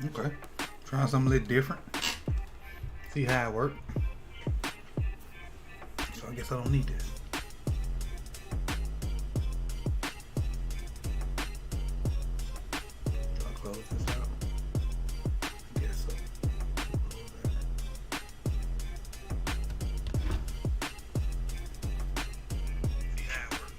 Okay. Trying something a little different. See how it works. So I guess I don't need this. Do I close this out? I guess so. Close that. See how it works.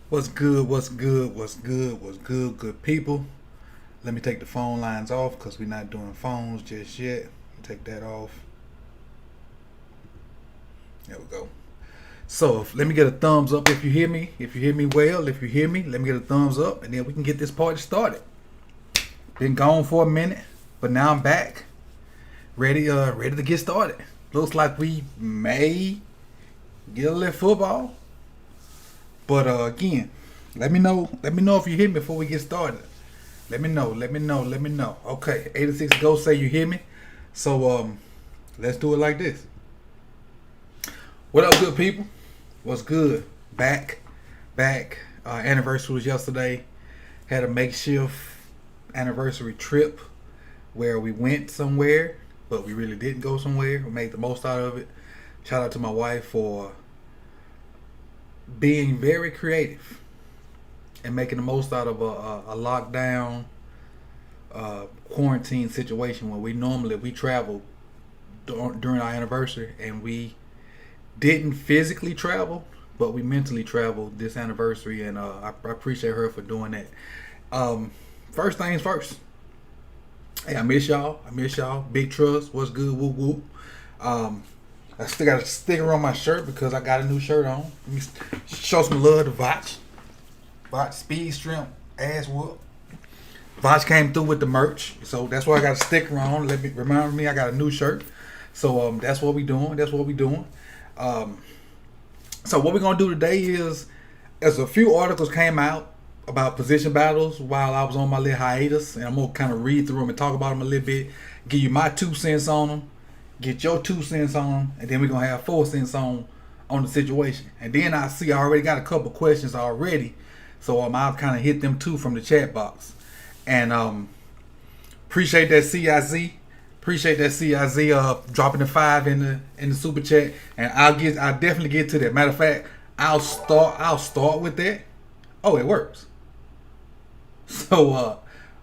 What's good? What's good? What's good? What's good? Good people. Let me take the phone lines off because we're not doing phones just yet. Take that off. There we go. So let me get a thumbs up if you hear me. If you hear me well, if you hear me, let me get a thumbs up, and then we can get this party started. Been gone for a minute, but now I'm back, ready to get started. Looks like we may get a little football. But again, let me know. Let me know if you hear me before we get started. Let me know. Let me know. Let me know. Okay, 86 Go say you hear me. So let's do it like this. What up, good people? What's good? Back. Anniversary was yesterday. Had a makeshift anniversary trip where we went somewhere, but we really didn't go somewhere. We made the most out of it. Shout out to my wife for being very creative and making the most out of a lockdown quarantine situation where we travel during our anniversary, and we didn't physically travel, but we mentally traveled this anniversary, and I appreciate her for doing that. First things first. Hey, I miss y'all. Big trust. What's good? Whoop whoop. I still got a sticker on my shirt because I got a new shirt on. Let me show some love to Vach. Vach Speed Shrimp Ass Whoop. Vach came through with the merch, so that's why I got a sticker on. Remind me I got a new shirt. So that's what we doing. So what we're gonna do today is, as a few articles came out about position battles while I was on my little hiatus, and I'm gonna kind of read through them and talk about them a little bit, give you my 2 cents on them, get your 2 cents on them, and then we're gonna have 4 cents on the situation. And then I already got a couple questions already, so I'll kind of hit them too from the chat box. And appreciate that CIZ. Dropping the 5 in the super chat, and I'll definitely get to that. Matter of fact, I'll start with that. Oh, it works. So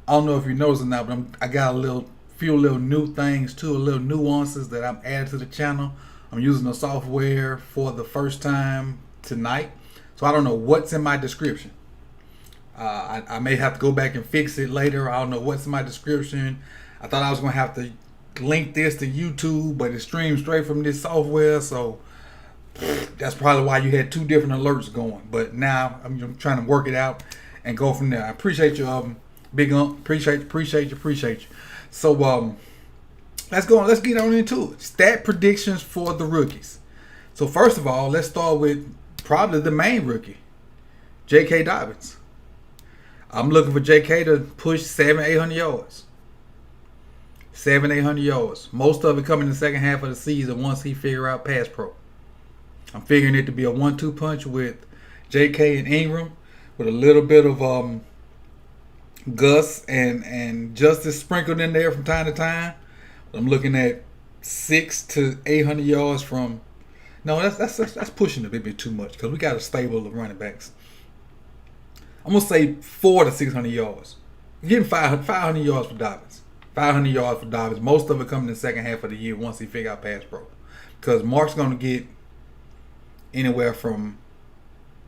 I don't know if you noticed or not, but I got a few little new things too, little nuances that I'm adding to the channel. I'm using the software for the first time tonight, so I don't know what's in my description. I may have to go back and fix it later. I don't know what's in my description. I thought I was gonna have to link this to YouTube, but it streams straight from this software, so that's probably why you had 2 different alerts going. But now I'm trying to work it out and go from there. I appreciate you, Big Ump. Appreciate you. So let's get on into it. Stat predictions for the rookies. So first of all, let's start with probably the main rookie, J.K. Dobbins. I'm looking for J.K. to push 700-800 yards. 700-800 yards. Most of it coming in the second half of the season once he figure out pass pro. I'm figuring it to be a 1-2 punch with J.K. and Ingram, with a little bit of Gus and Justice sprinkled in there from time to time. I'm looking at 600 to 800 yards from. No, that's pushing a bit too much because we got a stable of running backs. I'm gonna say 400 to 600 yards. You're getting 500 yards for Dobbins. 500 yards for Dobbins. Most of it coming in the second half of the year once he figure out pass pro, because Mark's gonna get anywhere from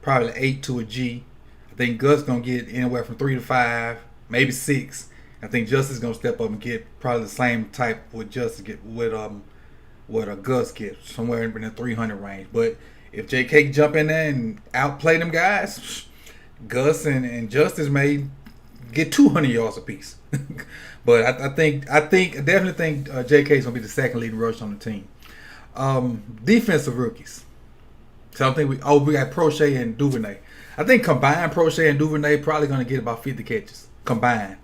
probably 8 to a G. I think Gus gonna get anywhere from 3 to 5, maybe 6. I think Justice gonna step up and get probably the same type what Justice get what a Gus gets, somewhere in the 300 range. But if JK jump in there and outplay them guys, Gus and Justice may get 200 yards apiece. But I definitely think JK is gonna be the second leading rusher on the team. Defensive rookies. So I think we got Prochet and Duvernay. I think combined Prochet and Duvernay probably gonna get about 50 catches combined,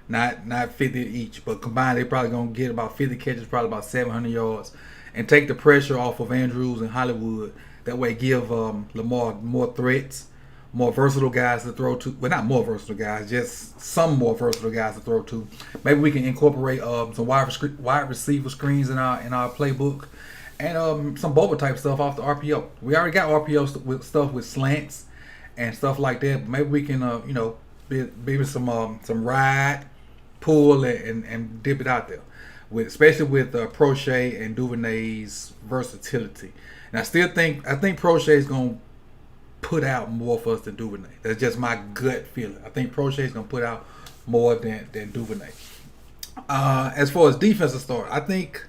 not 50 each, but combined they probably gonna get about 50 catches, probably about 700 yards, and take the pressure off of Andrews and Hollywood. That way, give Lamar more threats, more versatile guys to throw to. Well, not more versatile guys, just some more versatile guys to throw to. Maybe we can incorporate some wide receiver screens in our playbook, and some bubble type stuff off the RPO. We already got RPO stuff with slants and stuff like that. But maybe we can maybe some ride, pull, and dip it out there, especially with Prochet and Duvernay's versatility. And I think Prochet is gonna put out more for us than Duvernay. That's just my gut feeling. I think Prochet is gonna put out more than Duvernay. As far as defensive start, I think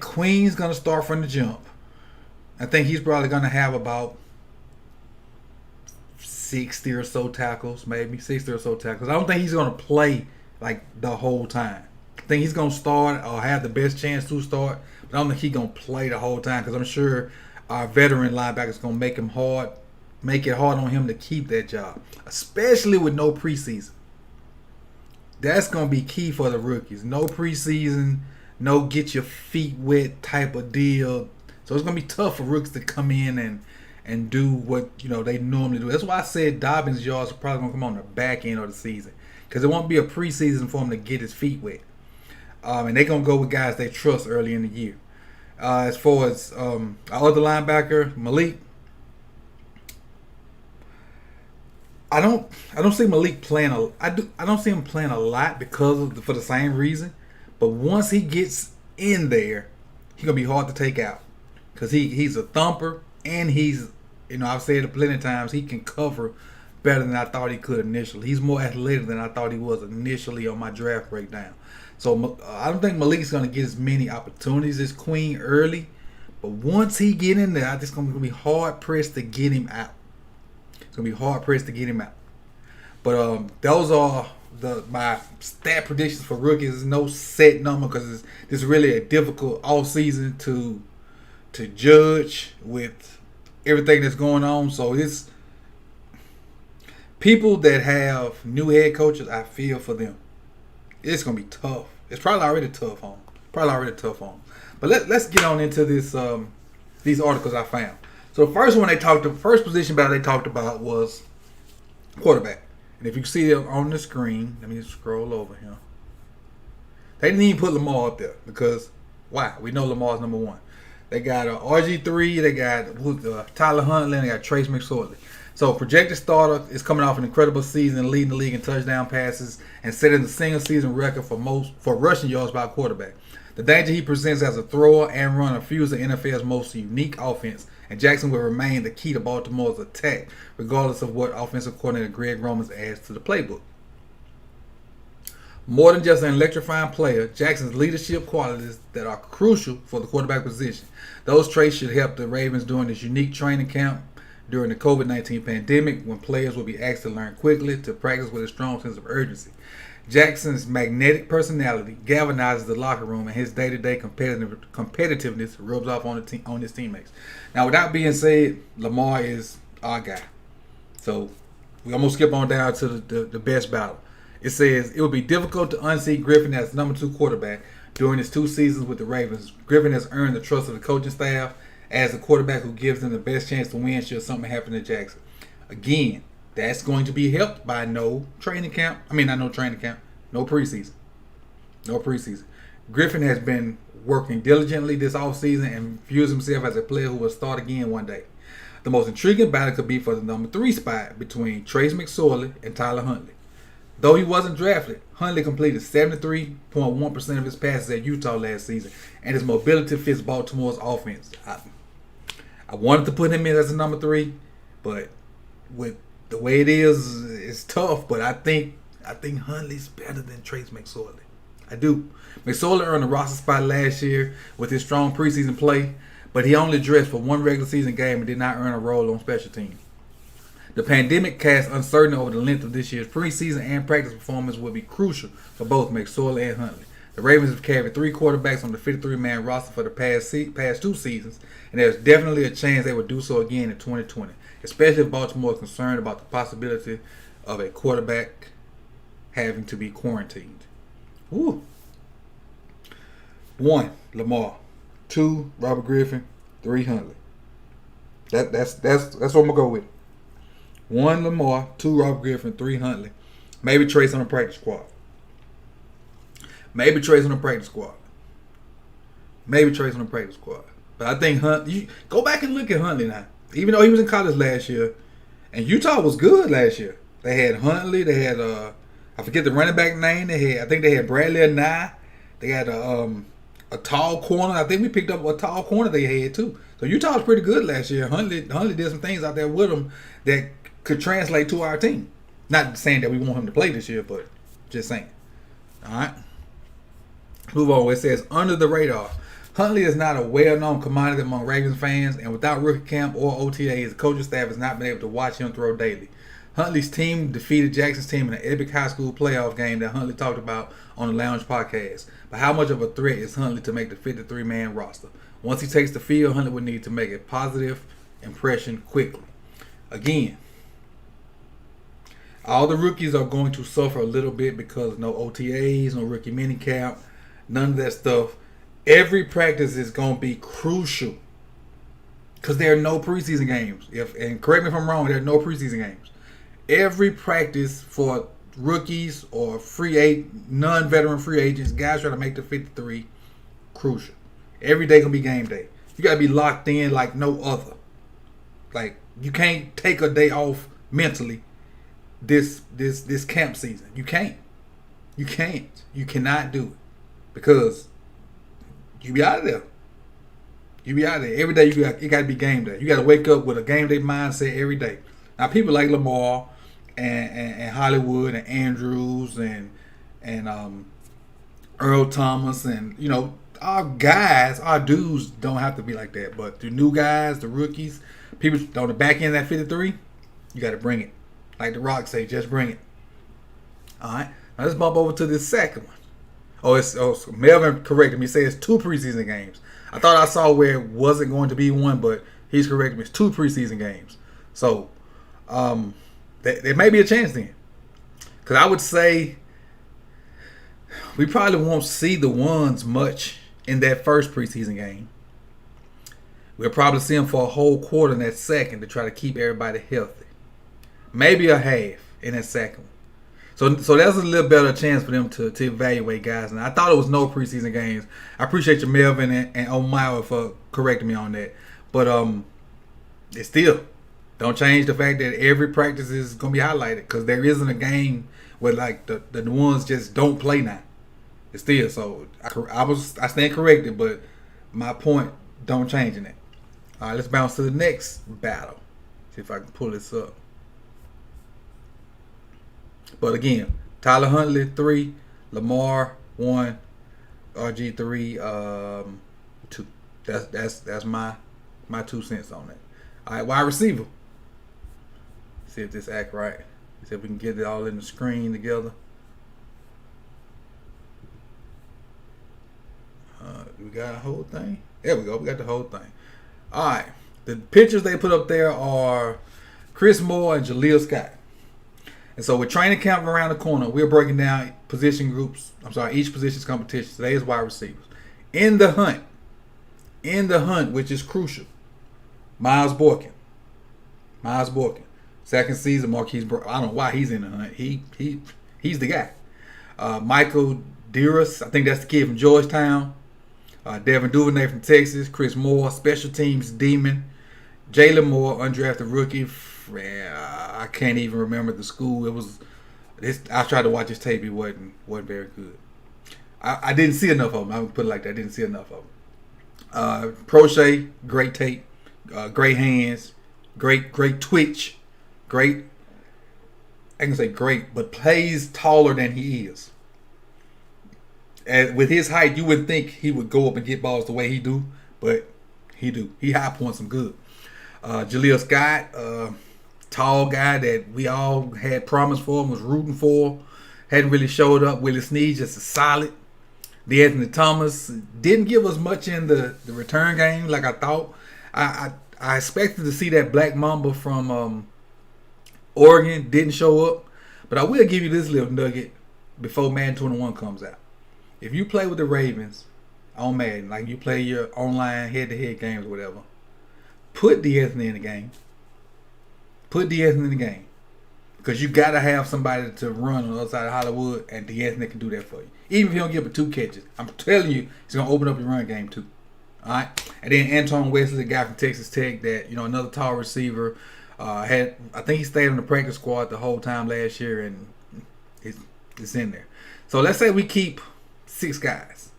Queen's gonna start from the jump. I think he's probably gonna have about 60 or so tackles, maybe 60 or so tackles. I don't think he's gonna play like the whole time. I think he's gonna start or have the best chance to start, but I don't think he's gonna play the whole time because I'm sure our veteran linebacker is gonna make it hard on him to keep that job, especially with no preseason. That's gonna be key for the rookies. No preseason, no get your feet wet type of deal. So it's gonna be tough for rookies to come in and do what they normally do. That's why I said Dobbins' yards are probably gonna come on the back end of the season because it won't be a preseason for him to get his feet wet. And they're gonna go with guys they trust early in the year. As far as our other linebacker, Malik, I don't see Malik playing I don't see him playing a lot for the same reason. But once he gets in there, he's gonna be hard to take out because he's a thumper and he's I've said it plenty of times, he can cover better than I thought he could initially. He's more athletic than I thought he was initially on my draft breakdown. So I don't think Malik's gonna get as many opportunities as Queen early, but once he get in there, I just gonna be hard pressed to get him out. It's gonna be hard pressed to get him out. But those are my stat predictions for rookies. There's no set number because it's really a difficult off season to judge with everything that's going on. So it's people that have new head coaches. I feel for them. It's gonna be tough. It's probably already tough on them. But let's get on into this these articles I found. So the first position battle they talked about was quarterback. And if you see it on the screen, let me just scroll over here. They didn't even put Lamar up there because why? We know Lamar's number one. They got RG3, they got Tyler Huntley, and they got Trace McSorley. So projected starter is coming off an incredible season, leading the league in touchdown passes and setting the single season record for rushing yards by a quarterback. The danger he presents as a thrower and runner fuels the NFL's most unique offense, and Jackson will remain the key to Baltimore's attack, regardless of what offensive coordinator Greg Roman adds to the playbook. More than just an electrifying player, Jackson's leadership qualities that are crucial for the quarterback position. Those traits should help the Ravens during this unique training camp during the COVID-19 pandemic, when players will be asked to learn quickly to practice with a strong sense of urgency. Jackson's magnetic personality galvanizes the locker room, and his day-to-day competitiveness rubs off on his teammates. Now, with that being said, Lamar is our guy. So we almost skip on down to the best battle. It says it would be difficult to unseat Griffin as number 2 quarterback during his 2 seasons with the Ravens. Griffin has earned the trust of the coaching staff as the quarterback who gives them the best chance to win should something happen to Jackson. Again, that's going to be helped by no preseason. No preseason. Griffin has been working diligently this offseason and views himself as a player who will start again one day. The most intriguing battle could be for the number 3 spot between Trace McSorley and Tyler Huntley. Though he wasn't drafted, Huntley completed 73.1% of his passes at Utah last season, and his mobility fits Baltimore's offense. I wanted to put him in as a number 3, but with the way it is, it's tough. But I think Huntley's better than Trace McSorley. I do. McSorley earned a roster spot last year with his strong preseason play, but he only dressed for 1 regular season game and did not earn a role on special teams. The pandemic cast uncertainty over the length of this year's preseason and practice performance will be crucial for both McSorley and Huntley. The Ravens have carried 3 quarterbacks on the 53-man roster for the past 2 seasons, and there's definitely a chance they will do so again in 2020, especially if Baltimore is concerned about the possibility of a quarterback having to be quarantined. Woo. 1, Lamar. 2, Robert Griffin. 3, Huntley. That's what I'm gonna go with. 1, Lamar. 2, Robert Griffin. 3, Huntley. Maybe Trace on the practice squad. But I think you go back and look at Huntley now. Even though he was in college last year, and Utah was good last year. They had Huntley. They had I forget the running back name. I think they had Bradley Nye. They had a tall corner. I think we picked up a tall corner they had too. So Utah was pretty good last year. Huntley did some things out there with them that could translate to our team. Not saying that we want him to play this year, but just saying. All right. Move on. It says under the radar. Huntley is not a well-known commodity among Ravens fans, and without rookie camp or OTAs, the coaching staff has not been able to watch him throw daily. Huntley's team defeated Jackson's team in an epic high school playoff game that Huntley talked about on the Lounge podcast. But how much of a threat is Huntley to make the 53-man roster? Once he takes the field, Huntley would need to make a positive impression quickly. Again, all the rookies are going to suffer a little bit because no OTAs, no rookie minicamp, none of that stuff. Every practice is going to be crucial because there are no preseason games. And correct me if I'm wrong, there are no preseason games. Every practice for rookies or non-veteran free agents, guys trying to make the 53, crucial. Every day gonna be game day. You gotta be locked in like no other. Like you can't take a day off mentally this camp season. You can't. You cannot do it because you be out of there. Every day you got to be game day. You got to wake up with a game day mindset every day. Now people like Lamar and Hollywood and Andrews and Earl Thomas and our guys, our dudes don't have to be like that. But the new guys, the rookies, people on the back end of that 53, you got to bring it. Like The Rock say, just bring it. All right. Now let's bump over to this second one. Melvin corrected me. He said it's 2 preseason games. I thought I saw where it wasn't going to be one, but he's corrected me. It's 2 preseason games. So there may be a chance then. Because I would say we probably won't see the ones much in that first preseason game. We'll probably see them for a whole quarter in that second to try to keep everybody healthy. Maybe a half in that second one. So that's a little better chance for them to evaluate guys. And I thought it was no preseason games. I appreciate you, Melvin and O'Mara, for correcting me on that. But it still don't change the fact that every practice is going to be highlighted because there isn't a game where like the ones just don't play now. It's still so I stand corrected, but my point don't change in that. All right, let's bounce to the next battle. See if I can pull this up. But again, Tyler Huntley 3, Lamar 1, RG 3 2. That's my 2 cents on that. All right, wide receiver. See if this act right. See if we can get it all in the screen together. We got a whole thing. There we go. We got the whole thing. All right. The pictures they put up there are Chris Moore and Jaleel Scott. And so with training camp around the corner, we're breaking down position groups. Each position's competition. Today is wide receivers. In the hunt, which is crucial, Miles Boykin. Second season, Marquise Brown. I don't know why he's in the hunt. He's the guy. Michael Dearest, I think that's the kid from Georgetown. Devin Duvernay from Texas. Chris Moore, special teams demon. Jalen Moore, undrafted rookie. I can't even remember the school. I tried to watch his tape. It wasn't very good. I didn't see enough of him. I would put it like that. I didn't see enough of him. Prochet, great tape. Great hands. Great twitch. Great. I can say great, but plays taller than he is. And with his height, you would think he would go up and get balls the way he do, but he do. He high points them good. Jaleel Scott, tall guy that we all had promise for and was rooting for. Hadn't really showed up. Willie Snead, just a solid. DeAnthony Thomas didn't give us much in the return game like I thought. I expected to see that Black Mamba from Oregon. Didn't show up. But I will give you this little nugget before Madden 21 comes out. If you play with the Ravens on Madden, like you play your online head-to-head games or whatever, put DeAnthony in the game. Because you got to have somebody to run on the other side of Hollywood, and DeAnthony can do that for you. Even if he don't give up 2 catches, I'm telling you, he's going to open up your run game too. All right? And then Antoine Wesley, the guy from Texas Tech that, another tall receiver, I think he stayed on the practice squad the whole time last year, and it's in there. So let's say we keep 6 guys.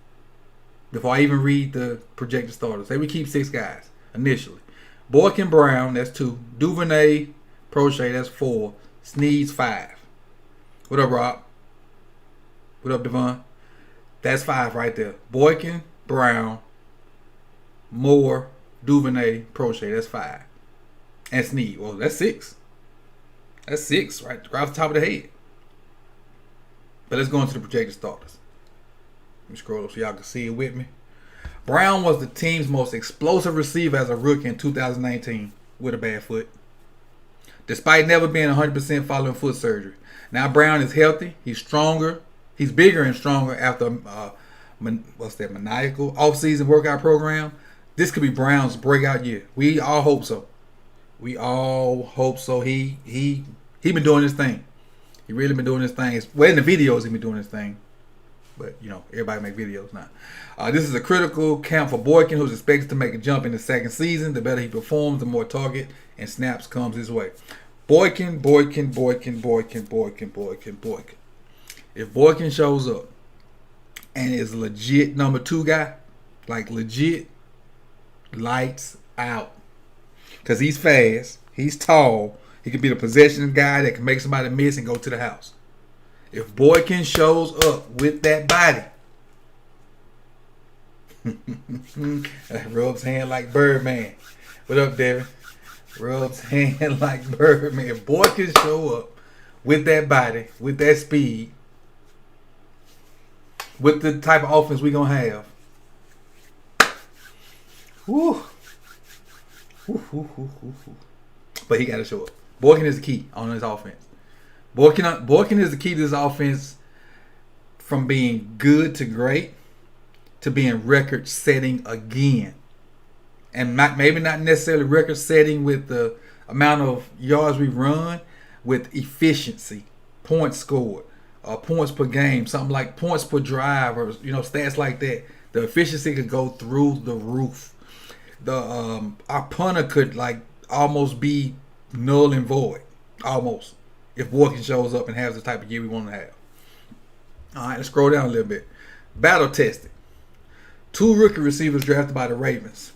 Before I even read the projected starters, say we keep 6 guys initially. Boykin Brown, that's 2. Duvernay, Prochet, that's 4. Sneed's 5. What up, Rob? What up, Devon? That's 5 right there. Boykin, Brown, Moore, Duvernay, Prochet, that's 5. And Sneed, well, that's 6. That's 6, right off the top of the head. But let's go into the projected starters. Let me scroll up so y'all can see it with me. Brown was the team's most explosive receiver as a rookie in 2019 with a bad foot, despite never being 100% following foot surgery. Now Brown is healthy. He's stronger. He's bigger and stronger after maniacal off-season workout program. This could be Brown's breakout year. We all hope so. We all hope so. He been doing his thing. He really been doing his thing. Well, in the videos he been doing his thing. But, you know, everybody make videos now. This is a critical camp for Boykin, who's expected to make a jump in the second season. The better he performs, the more target and snaps comes his way. Boykin. If Boykin shows up and is a legit number 2 guy, like legit, lights out. Because he's fast, he's tall, he can be the possession guy that can make somebody miss and go to the house. If Boykin shows up with that body, rubs hand like Birdman. What up, Devin? Rubs hand like Birdman. If Boykin show up with that body, with that speed, with the type of offense we gonna have, whoo. But he got to show up. Boykin is the key on his offense. Boykin is the key to this offense, from being good to great to being record-setting again. And maybe not necessarily record-setting with the amount of yards we run, with efficiency, points scored, points per game, something like points per drive, or stats like that. The efficiency could go through the roof. Our punter could almost be null and void, almost, if Boykin shows up and has the type of year we want to have. All right, let's scroll down a little bit. Battle tested. 2 rookie receivers drafted by the Ravens,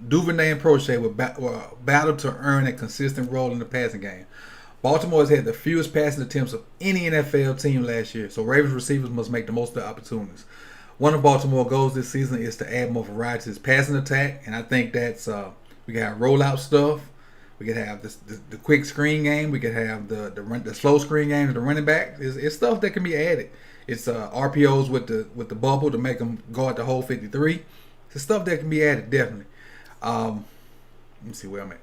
Duvernay and Prochet, were battled to earn a consistent role in the passing game. Baltimore has had the fewest passing attempts of any NFL team last year, so Ravens receivers must make the most of the opportunities. One of Baltimore's goals this season is to add more variety to his passing attack, and I think that's we can have rollout stuff. We could have the quick screen game. We could have the slow screen game, the running back. It's stuff that can be added. It's RPOs with the bubble to make them guard the whole 53. It's stuff that can be added, definitely. Let me see where I'm at.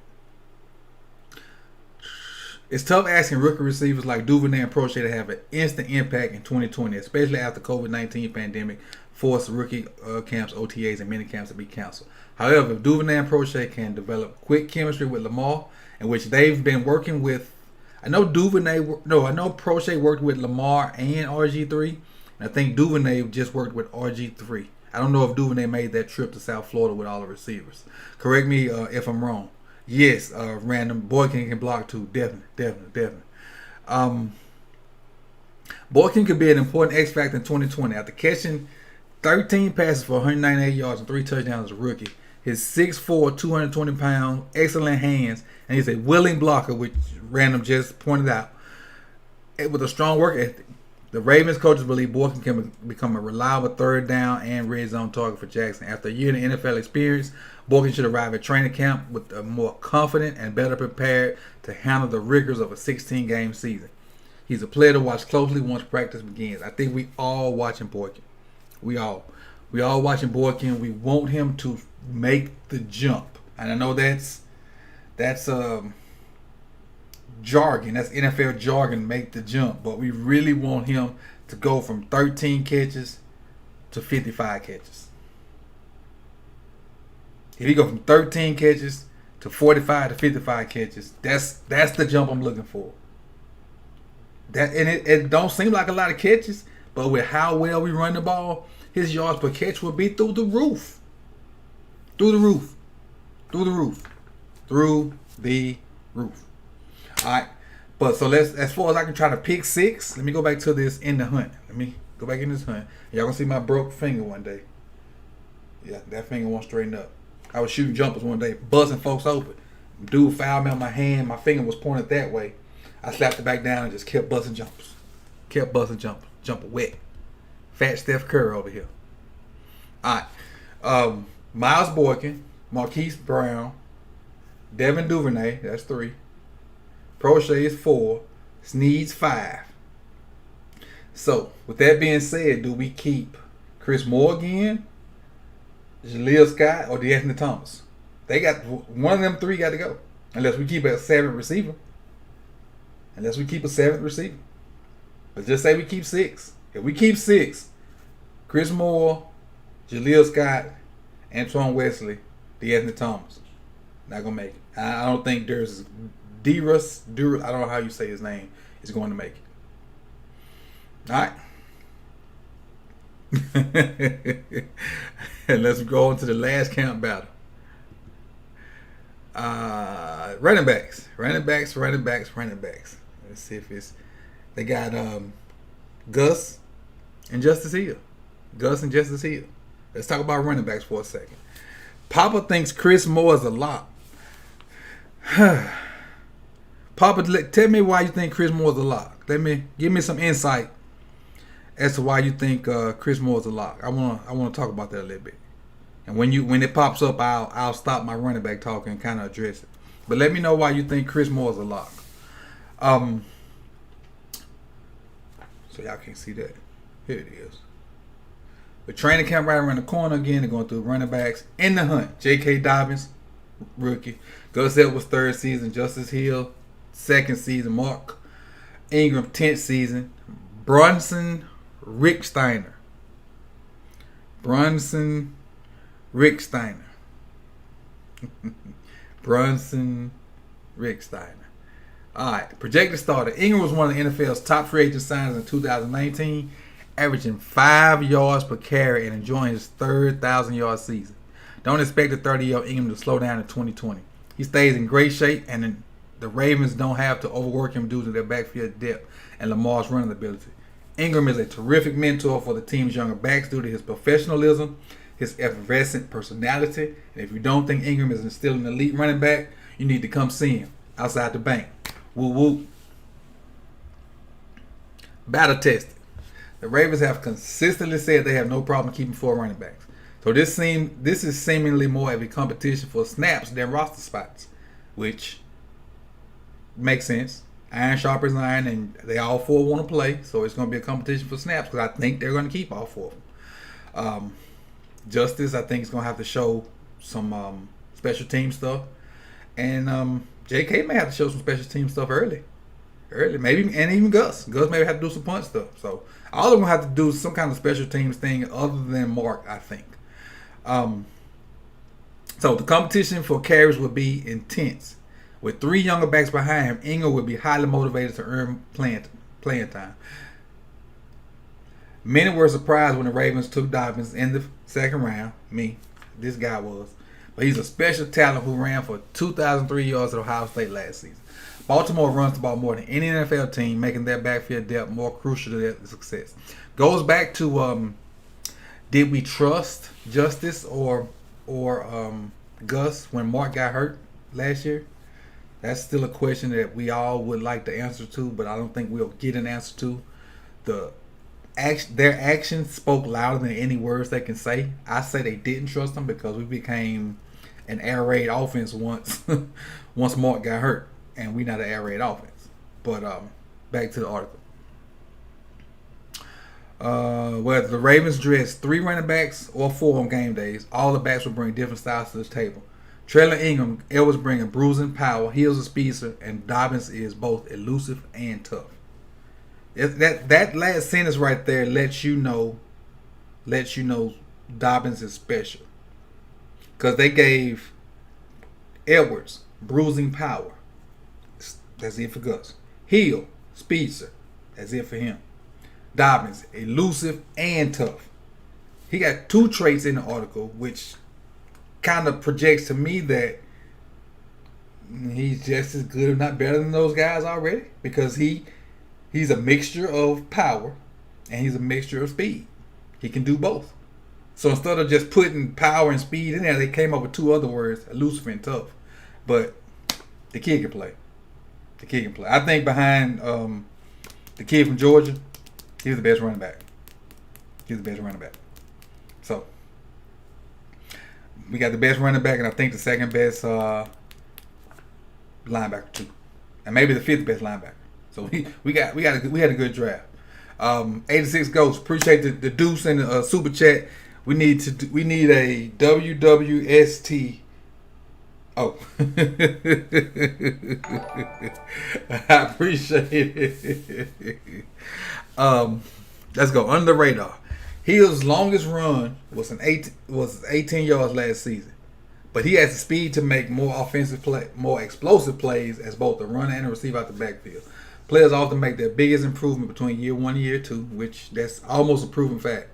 It's tough asking rookie receivers like Duvernay and Prochet to have an instant impact in 2020, especially after COVID-19 pandemic forced rookie camps, OTAs, and mini camps to be canceled. However, if Duvernay and Prochet can develop quick chemistry with Lamar, in which they've been working with, I know Prochet worked with Lamar and RG3, and I think Duvernay just worked with RG3. I don't know if Duvernay made that trip to South Florida with all the receivers. Correct me if I'm wrong. Yes, random. Boykin can block too. Definitely. Boykin could be an important X factor in 2020. After catching 13 passes for 198 yards and 3 touchdowns as a rookie, his 6'4", 220-pound, excellent hands, and he's a willing blocker, which Random just pointed out. With a strong work ethic, the Ravens coaches believe Boykin can become a reliable third down and red zone target for Jackson. After a year in NFL experience, Boykin should arrive at training camp with a more confident and better prepared to handle the rigors of a 16-game season. He's a player to watch closely once practice begins. I think we all watching Boykin. We all watching Boykin. We want him to make the jump. And I know that's jargon. That's NFL jargon, make the jump. But we really want him to go from 13 catches to 55 catches. If he go from 13 catches to 45 to 55 catches, that's the jump I'm looking for. It don't seem like a lot of catches, but with how well we run the ball, his yards per catch will be through the roof. Through the roof. All right. But so as far as I can try to pick 6, let me go back to this in the hunt. Let me go back in this hunt. Y'all gonna see my broke finger one day. Yeah, that finger won't straighten up. I was shooting jumpers one day, buzzing folks open. Dude fouled me on my hand. My finger was pointed that way. I slapped it back down and just kept buzzing jumpers. Jumper wet. Fat Steph Curry over here. All right. Miles Boykin, Marquise Brown, Devin Duvernay, that's 3. Prochet is 4. needs 5. So, with that being said, do we keep Chris Moore again, Jaleel Scott, or D'Anthony Thomas? They got one of them 3 got to go. Unless we keep a 7th receiver. But just say we keep 6. If we keep 6, Chris Moore, Jaleel Scott, Antoine Wesley, D'Anthony Thomas. Not going to make it. I don't think Durus, I don't know how you say his name, is going to make it. All right. And let's go on to the last camp battle. Running backs. Let's see if it's... They got Gus and Justice Hill. Let's talk about running backs for a second. Papa thinks Chris Moore is a lock. Papa, tell me why you think Chris Moore is a lock. Give me some insight as to why you think Chris Moore is a lock. I want to talk about that a little bit. And when it pops up, I'll stop my running back talk and kind of address it. But let me know why you think Chris Moore is a lock. So y'all can't see that. Here it is. The training camp right around the corner again. They're going through running backs in the hunt. J.K. Dobbins, rookie. Gus Edwards, 3rd season. Justice Hill, 2nd season. Mark Ingram, 10th season. Brunson Ricksteiner. Brunson Ricksteiner. All right, projected starter. Ingram was one of the NFL's top free agent signings in 2019, averaging 5 yards per carry and enjoying his 3rd 1,000-yard season. Don't expect the 30-year-old Ingram to slow down in 2020. He stays in great shape, and the Ravens don't have to overwork him due to their backfield depth and Lamar's running ability. Ingram is a terrific mentor for the team's younger backs due to his professionalism, his effervescent personality, and if you don't think Ingram is still an elite running back, you need to come see him outside the bank. Woo woo. Battle tested. The Ravens have consistently said they have no problem keeping 4 running backs. So this is seemingly more of a competition for snaps than roster spots, which makes sense. Iron sharpens iron, and they all 4 want to play, so it's going to be a competition for snaps because I think they're going to keep all 4 of them. Justice, I think, is going to have to show some special team stuff, and J.K. may have to show some special team stuff early, maybe, and even Gus. Gus maybe have to do some punt stuff. So all of them have to do some kind of special teams thing other than Mark, I think. So the competition for carries will be intense. With 3 younger backs behind him, Ingram will be highly motivated to earn playing time. Many were surprised when the Ravens took Dobbins in the 2nd round. Me, this guy was. But he's a special talent who ran for 2,003 yards at Ohio State last season. Baltimore runs the ball more than any NFL team, making their backfield depth more crucial to their success. Goes back to did we trust Justice or Gus when Mark got hurt last year? That's still a question that we all would like the answer to, but I don't think we'll get an answer to. Their actions spoke louder than any words they can say. I say they didn't trust them because we became an air raid offense once Mark got hurt, and we're not an air raid offense. But back to the article. Whether the Ravens dress 3 running backs or 4 on game days, all the backs will bring different styles to this table. Trailing Ingram, Edwards bringing bruising power, Hill's a speedster, and Dobbins is both elusive and tough. That last sentence right there lets you know Dobbins is special. Because they gave Edwards bruising power. That's it for Gus. Hill, speedster. That's it for him. Dobbins, elusive and tough. He got 2 traits in the article, which kind of projects to me that he's just as good, if not better than those guys already. Because he's a mixture of power and he's a mixture of speed. He can do both. So instead of just putting power and speed in there, they came up with 2 other words, elusive and tough. But the kid can play. I think behind the kid from Georgia, he's the best running back. So we got the best running back, and I think the 2nd best linebacker too, and maybe the 5th best linebacker. So we had a good draft. 86 Ghosts, appreciate the deuce and the super chat. We need a WWST. Oh, I appreciate it. Let's go under the radar. His longest run was 18 yards last season, but he has the speed to make more explosive plays as both a runner and a receiver out the backfield. Players often make their biggest improvement between year 1 and year 2, which that's almost a proven fact.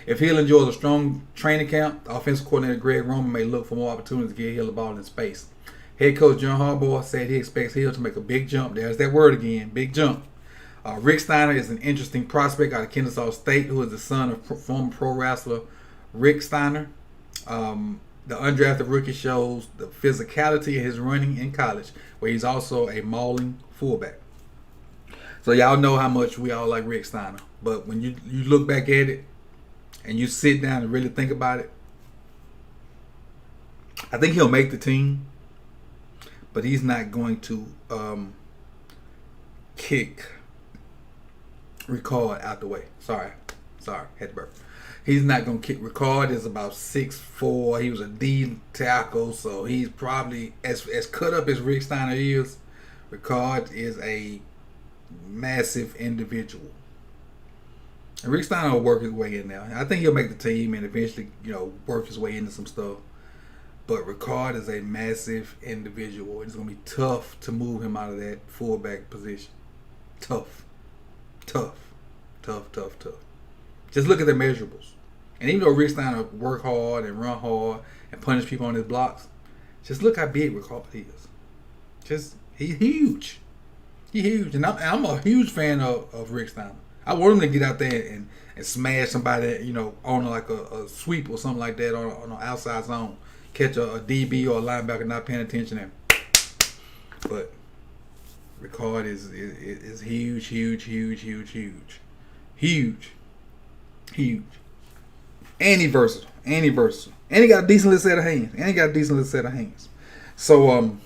If Hill enjoys a strong training camp, offensive coordinator Greg Roman may look for more opportunities to get Hill the ball in space. Head coach John Harbaugh said he expects Hill to make a big jump. There's that word again, big jump. Rick Steiner is an interesting prospect out of Kennesaw State, who is the son of former pro wrestler Rick Steiner. The undrafted rookie shows the physicality of his running in college, where he's also a mauling fullback. So y'all know how much we all like Rick Steiner. But when you look back at it and you sit down and really think about it, I think he'll make the team, but he's not going to kick Ricard out the way. Sorry, had to burp. He's not going to kick. Ricard is about 6'4". He was a D tackle, so he's probably as cut up as Rick Steiner is. Ricard is a massive individual. And Rick Steiner will work his way in there. I think he'll make the team and eventually, work his way into some stuff. But Ricard is a massive individual. It's going to be tough to move him out of that fullback position. Tough. Just look at the measurables. And even though Rick Steiner work hard and run hard and punish people on his blocks, just look how big Ricard is. He's huge. He's huge. And I'm a huge fan of Rick Steiner. I want him to get out there and smash somebody, on like a sweep or something like that on an outside zone. Catch a DB or a linebacker not paying attention. But Ricard is huge. And he's versatile. And he got a decent little set of hands. So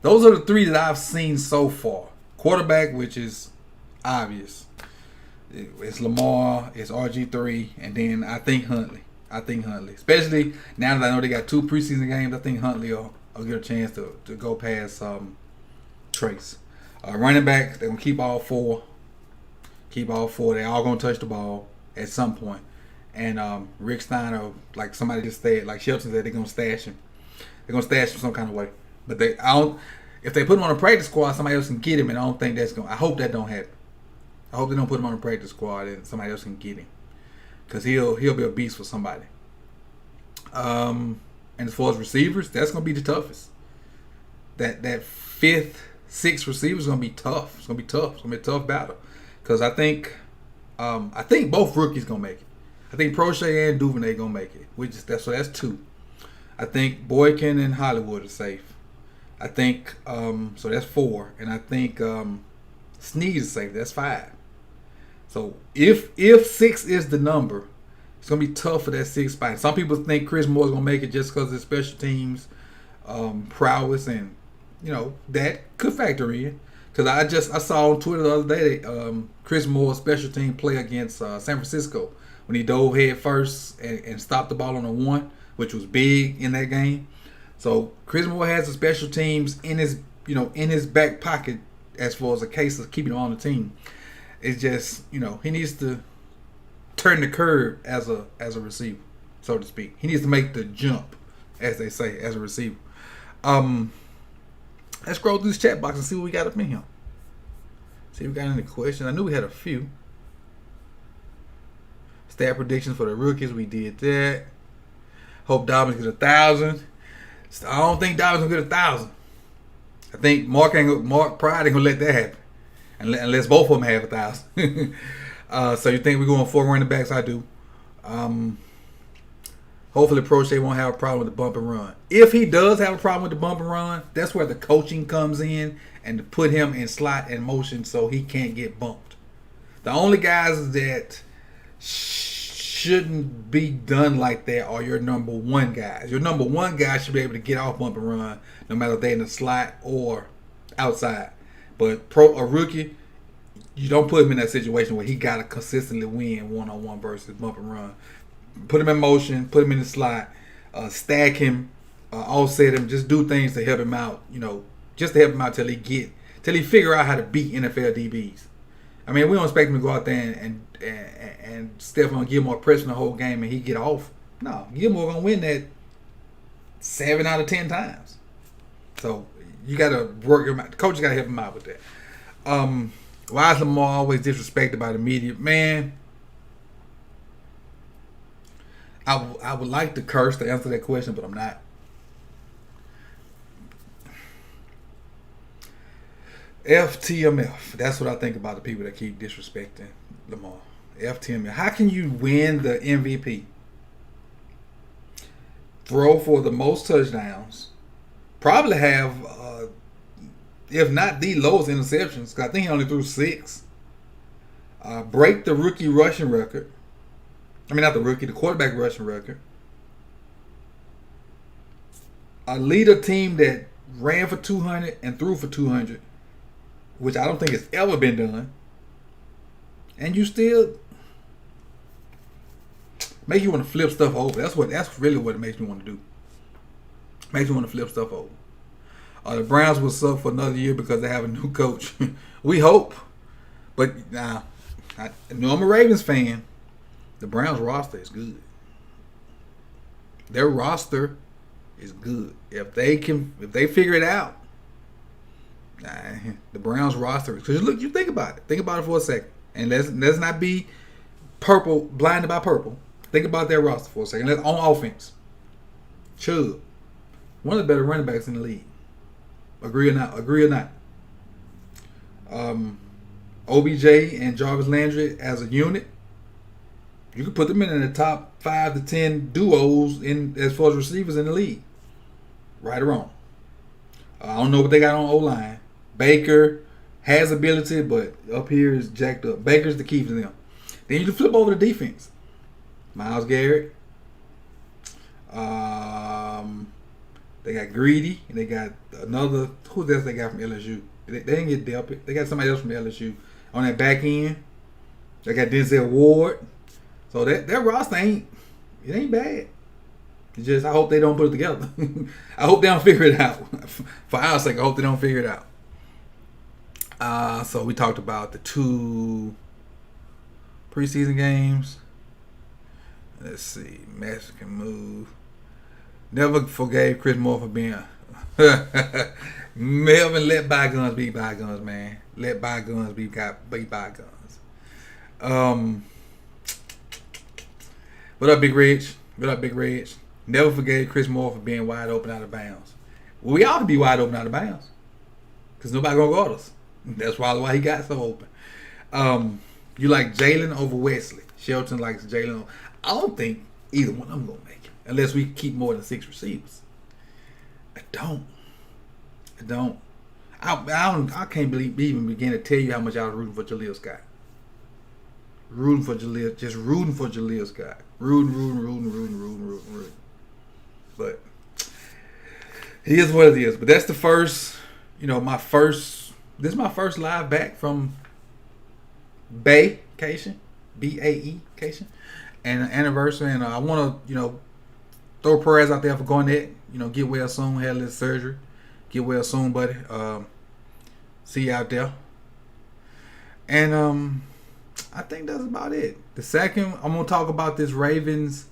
those are the three that I've seen so far. Quarterback, which is obvious. It's Lamar, it's RG3, and then I think Huntley. Especially now that I know they got 2 preseason games, I think Huntley will get a chance to go past Trace. Running back, they're going to keep all four. They're all going to touch the ball at some point. And Rick Steiner, like somebody just said, like Shelton said, they're going to stash him. They're going to stash him some kind of way. But if they put him on a practice squad, somebody else can get him, and I don't think that's going to. I hope that don't happen. I hope they don't put him on a practice squad and somebody else can get him. Because he'll be a beast for somebody. And as far as receivers, that's going to be the toughest. That 5th, 6th receiver is going to be tough. It's going to be a tough battle. Because I think both rookies going to make it. I think Prochet and Duvernay going to make it. So that's 2. I think Boykin and Hollywood are safe. I think, so that's 4. And I think Snead is safe. That's 5. So if 6 is the number, it's going to be tough for that 6th spot. Some people think Chris Moore's going to make it just because of his special teams prowess, and that could factor in. Because I saw on Twitter the other day Chris Moore's special team play against San Francisco when he dove head first and stopped the ball on a 1, which was big in that game. So Chris Moore has the special teams in his back pocket as far as a case of keeping him on the team. It's just, he needs to turn the curve as a receiver, so to speak. He needs to make the jump, as they say, as a receiver. Let's scroll through this chat box and see what we got up in here. See if we got any questions. I knew we had a few. Stat predictions for the rookies, we did that. Hope Dobbins gets 1,000. I don't think Dobbins will get 1,000. I think Mark Pride ain't gonna let that happen. Unless both of them have 1,000. So you think we're going 4 running backs? I do. Hopefully Prochet won't have a problem with the bump and run. If he does have a problem with the bump and run, that's where the coaching comes in and to put him in slot and motion so he can't get bumped. The only guys that shouldn't be done like that are your number 1 guys. Your number 1 guy should be able to get off bump and run no matter if they're in the slot or outside. But a rookie, you don't put him in that situation where he got to consistently win one-on-one versus bump and run. Put him in motion, put him in the slot, stack him, offset him, just do things to help him out, just to help him out till he figure out how to beat NFL DBs. I mean, we don't expect him to go out there and Stephon Gilmore pressing the whole game and he get off. No, Gilmore gonna win that 7 out of 10 times. So you gotta work him out. The coach gotta help him out with that. Why is Lamar always disrespected by the media? Man, I would like to curse to answer that question, but I'm not. FTMF. That's what I think about the people that keep disrespecting Lamar. FTMF. How can you win the MVP? Throw for the most touchdowns. Probably have, if not the lowest interceptions, because I think he only threw 6. Break the rookie rushing record. I mean, not the rookie, the quarterback rushing record. Lead a team that ran for 200 and threw for 200, which I don't think has ever been done. And you still make you want to flip stuff over. That's really what it makes me want to do. Makes me want to flip stuff over. The Browns will suck for another year because they have a new coach. We hope. But now, I know I'm a Ravens fan. The Browns roster is good. Their roster is good. If they figure it out, the Browns roster. Because look, you think about it. Think about it for a second. And let's not be blinded by purple. Think about their roster for a second. On offense. Chubb, one of the better running backs in the league. Agree or not? OBJ and Jarvis Landry as a unit, you could put them in the top 5 to 10 duos as far as receivers in the league. Right or wrong. I don't know what they got on O-line. Baker has ability, but up here is jacked up. Baker's the key to them. Then you flip over the defense. Myles Garrett. They got Greedy, and they got another. Who else they got from LSU? They didn't get Delpit. They got somebody else from LSU on that back end. They got Denzel Ward. So that roster ain't bad. It's just I hope they don't put it together. I hope they don't figure it out. For our sake, I hope they don't figure it out. So we talked about the 2 preseason games. Let's see. Mexican move. Never forgave Chris Moore for being Melvin, let bygones be bygones, man. Let bygones be bygones. What up, Big Rich? Never forgave Chris Moore for being wide open out of bounds. Well, we ought to be wide open out of bounds. Because nobody going to guard us. That's probably why he got so open. You like Jalen over Wesley. Shelton likes Jalen. I don't think either one of them going to make it. Unless we keep more than 6 receivers. I don't. I can't even begin to tell you how much I was rooting for Jaleel Scott. Rooting for Jaleel Scott. Rooting. But it is what it is. But that's the first, this is my first live back from Baecation, BAE-cation, and an anniversary. And I want to, throw prayers out there for Garnett. Get well soon. Had a little surgery. Get well soon, buddy. See you out there. And I think that's about it. The second, I'm going to talk about this Ravens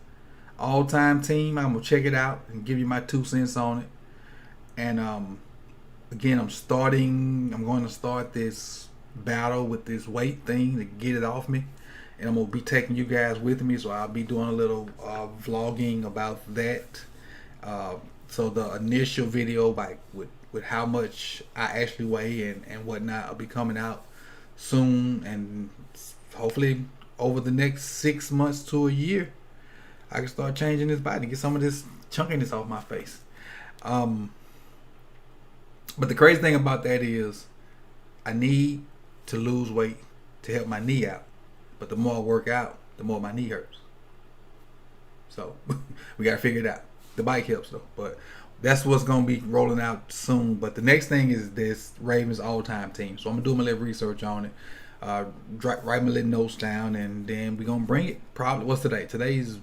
all-time team. I'm going to check it out and give you my 2 cents on it. And again, I'm going to start this battle with this weight thing to get it off me. And I'm going to be taking you guys with me. So I'll be doing a little vlogging about that. So the initial video with how much I actually weigh and whatnot will be coming out soon. And hopefully over the next 6 months to a year, I can start changing this body and get some of this chunkiness off my face. But the crazy thing about that is I need to lose weight to help my knee out. But the more I work out, the more my knee hurts. So we got to figure it out. The bike helps though. But that's what's gonna be rolling out soon. But the next thing is this Ravens all-time team. So I'm gonna do my little research on it. Write my little notes down, and then we're gonna bring it. Probably what's today? Today's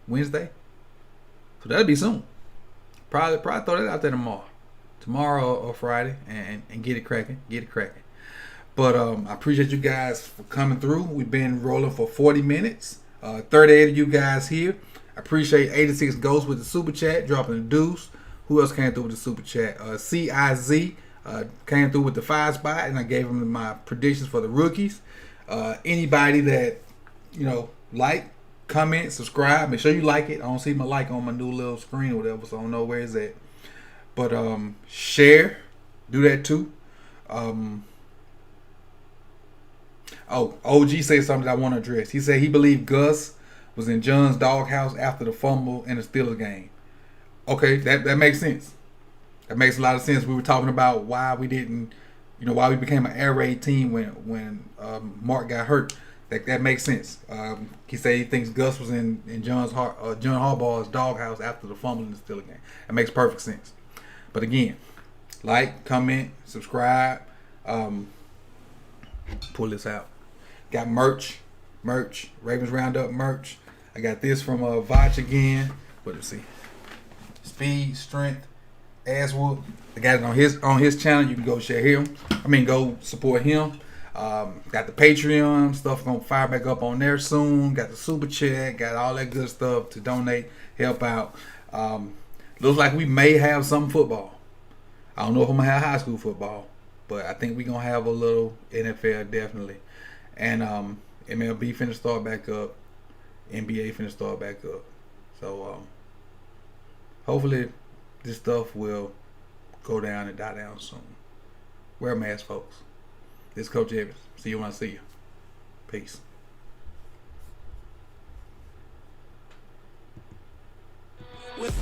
Wednesday, so that'll be soon. Probably throw that out there tomorrow or Friday, and get it cracking. But I appreciate you guys for coming through. We've been rolling for 40 minutes. 38 of you guys here. I appreciate 86 Ghosts with the super chat, dropping the deuce. Who else came through with the super chat? CIZ came through with the 5 spot, and I gave him my predictions for the rookies. Anybody that like, comment, subscribe, make sure you like it. I don't see my like on my new little screen or whatever, so I don't know where it's at. But share, do that too. OG said something that I want to address. He said he believed Gus was in John's doghouse after the fumble in the Steelers game. Okay, that makes sense. That makes a lot of sense. We were talking about why we didn't, why we became an air raid team when Mark got hurt. That makes sense. He said he thinks Gus was in John Harbaugh's doghouse after the fumble in the Steelers game. That makes perfect sense. But again, like, comment, subscribe. Pull this out. Got merch, Ravens Roundup merch. I got this from Vach again. What do you see? Speed, strength, ass whoop. I got it on his channel. You can go share him. Go support him. Got the Patreon stuff gonna fire back up on there soon. Got the super chat. Got all that good stuff to donate, help out. Looks like we may have some football. I don't know if I'm gonna have high school football, but I think we're gonna have a little NFL definitely. And MLB finna start back up. NBA finna start back up. So hopefully this stuff will go down and die down soon. Wear a mask, folks. This is Coach Evans. See you when I see you. Peace. With